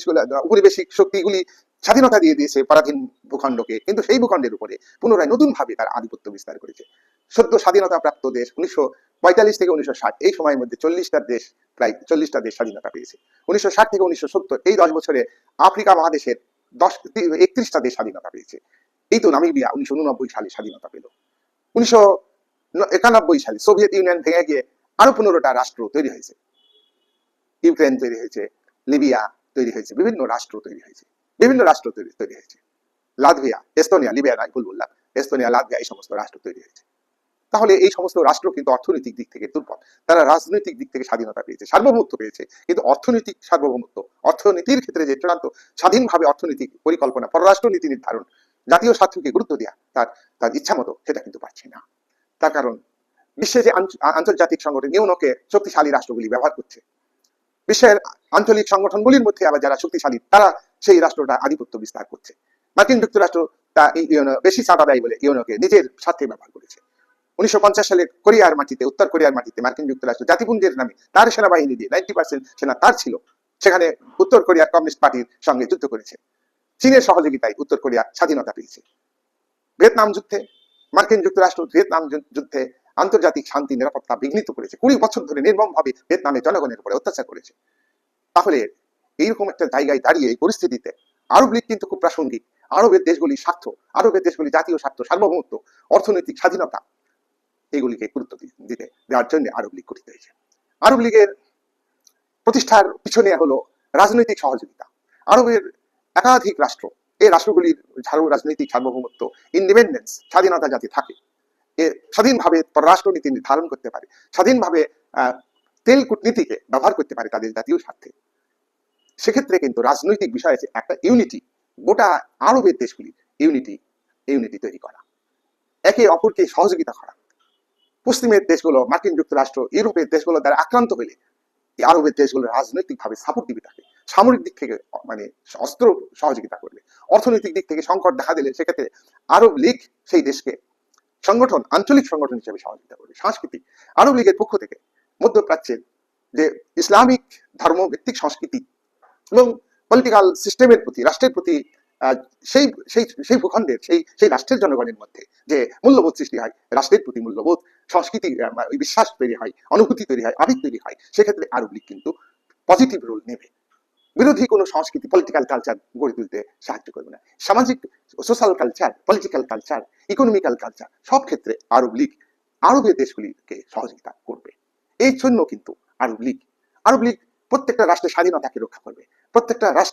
দেশগুলো, উপনিবেশিক শক্তিগুলি স্বাধীনতা দিয়ে দিয়েছে পরাধীন ভূখণ্ডকে, কিন্তু সেই ভূখণ্ডের উপরে পুনরায় নতুন ভাবে তার আধিপত্য বিস্তার করেছে। সদ্য স্বাধীনতা প্রাপ্ত দেশ 1945 থেকে 1960 এই সময়ের মধ্যে 40টা দেশ, প্রায় 40টা দেশ স্বাধীনতা পেয়েছে। 1960 থেকে 1970 এই 10 বছরে আফ্রিকা মহাদেশের 31টা দেশ স্বাধীনতা পেয়েছে। এই তো নামিবিয়া 1989 সালে স্বাধীনতা পেল। 1991 সালে সোভিয়েত ইউনিয়ন ভেঙে গিয়ে আরো 15টা রাষ্ট্র তৈরি হয়েছে। ইউক্রেন তৈরি হয়েছে, লিবিয়া তৈরি হয়েছে, বিভিন্ন রাষ্ট্র তৈরি হয়েছে, তৈরি হয়েছে। লাতভিয়া, এস্তোনিয়া, লিবিয়া নয়, ভুল বললাম, এস্তোনিয়া, লাতভিয়া এই সমস্ত রাষ্ট্র তৈরি হয়েছে। তাহলে এই সমস্ত রাষ্ট্র কিন্তু অর্থনৈতিক দিক থেকে দুর্বল, তারা রাজনৈতিক দিক থেকে স্বাধীনতা পেয়েছে, সার্বভৌমত্ব পেয়েছে, কিন্তু অর্থনৈতিক সার্বভৌমত্ব, অর্থনীতির ক্ষেত্রে যে চূড়ান্ত স্বাধীনভাবে অর্থনৈতিক পরিকল্পনা, পররাষ্ট্র নীতি নির্ধারণ, জাতীয় স্বার্থকে গুরুত্ব দেওয়া তার ইচ্ছা মতো, সেটা কিন্তু পাচ্ছে না। তার কারণ বিশ্বে যে আন্তর্জাতিক সংগঠন ইউনোকে শক্তিশালী রাষ্ট্রগুলি ব্যবহার করছে, বিশ্বের আঞ্চলিক সংগঠনগুলির মধ্যে আবার যারা শক্তিশালী তারা সেই রাষ্ট্রটা আধিপত্য বিস্তার করছে। মার্কিন যুক্তরাষ্ট্র তা বেশি চাঁদা দেয় বলে ইউনোকে নিজের স্বার্থে ব্যবহার করেছে। 1950 সালে কোরিয়ার মাটিতে, উত্তর কোরিয়ার মাটিতে মার্কিন যুক্তরাষ্ট্র জাতিপুঞ্জের নামে তার সেনাবাহিনী দিয়ে 90% সেনা তার ছিল, সেখানে উত্তর কোরিয়ার কমিউনিস্ট পার্টির সঙ্গে যুদ্ধ করেছে। চীনের সহযোগিতায় উত্তর কোরিয়া স্বাধীনতা পেয়েছে। ভিয়েতনাম যুদ্ধে মার্কিন যুক্তরাষ্ট্র ভিয়েতনাম যুদ্ধে আন্তর্জাতিক শান্তি নিরাপত্তা বিঘ্নিত করেছে, 20 বছর ধরে নির্মমভাবে ভিয়েতনামের জনগণের উপরে অত্যাচার করেছে। তাহলে এইরকম একটা জায়গায় দাঁড়িয়ে এই পরিস্থিতিতে আরব লীগ কিন্তু খুব প্রাসঙ্গিক। আরবের দেশগুলি স্বার্থ, আরবের দেশগুলি জাতীয় স্বার্থ, সার্বভৌমত্ব, অর্থনৈতিক স্বাধীনতা এগুলিকে গুরুত্ব দেওয়ার জন্য আরব লীগ গঠিত হয়েছে। আরব লীগের প্রতিষ্ঠার পিছনে হলো রাজনৈতিক সহযোগিতা। আরবের একাধিক রাষ্ট্র, এই রাষ্ট্রগুলির রাজনৈতিক সার্বভৌমত্ব, ইন্ডিপেন্ডেন্স, স্বাধীনতা যাতে থাকে, স্বাধীনভাবে পররাষ্ট্রনীতি নির্ধারণ করতে পারে, স্বাধীনভাবে তেল কূটনীতিকে ব্যবহার করতে পারে তাদের জাতীয় স্বার্থে, সেক্ষেত্রে কিন্তু রাজনৈতিক বিষয় আছে একটা ইউনিটি, গোটা আরবের দেশগুলির ইউনিটি তৈরি করা, একে অপরকে সহযোগিতা করা। পশ্চিমের দেশগুলো, মার্কিন যুক্তরাষ্ট্র, ইউরোপের দেশগুলো দ্বারা আক্রান্ত হলে এই আরবের দেশগুলো রাজনৈতিকভাবে সাপোর্ট দিবে তাকে, সামরিক দিক থেকে মানে অস্ত্র সহযোগিতা করবে, অর্থনৈতিক দিক থেকে সংকট দেখা দিলে সেক্ষেত্রে আরব লীগ সেই দেশকে সংগঠন, আঞ্চলিক সংগঠন হিসেবে সহযোগিতা করবে। সাংস্কৃতিক, আরব লীগের পক্ষ থেকে মধ্যপ্রাচ্যের যে ইসলামিক ধর্মভিত্তিক সংস্কৃতি এবং পলিটিক্যাল সিস্টেমের প্রতি, রাষ্ট্রের প্রতি সেই সেই সেই ভূখণ্ডের সেই রাষ্ট্রের জনগণের মধ্যে যে মূল্যবোধ সৃষ্টি হয়, রাষ্ট্রের প্রতি মূল্যবোধ, সংস্কৃতি, বিশ্বাস তৈরি হয়, অনুভূতি তৈরি হয়, আবেগ তৈরি হয়, সেক্ষেত্রে আরব লীগ কিন্তু পজিটিভ রোল নেবে। বিরোধী কোনো সংস্কৃতি, পলিটিক্যাল কালচার গড়ে তুলতে সাহায্য করবে না। সামাজিক, social culture, political culture, economical culture সব ক্ষেত্রে আরব লীগ আরবের দেশগুলিকে সহযোগিতা করবে। এই জন্য কিন্তু আরব লীগ প্রত্যেকটা রাষ্ট্রের স্বাধীনতাকে রক্ষা করবে, প্রত্যেকটা রাষ্ট্র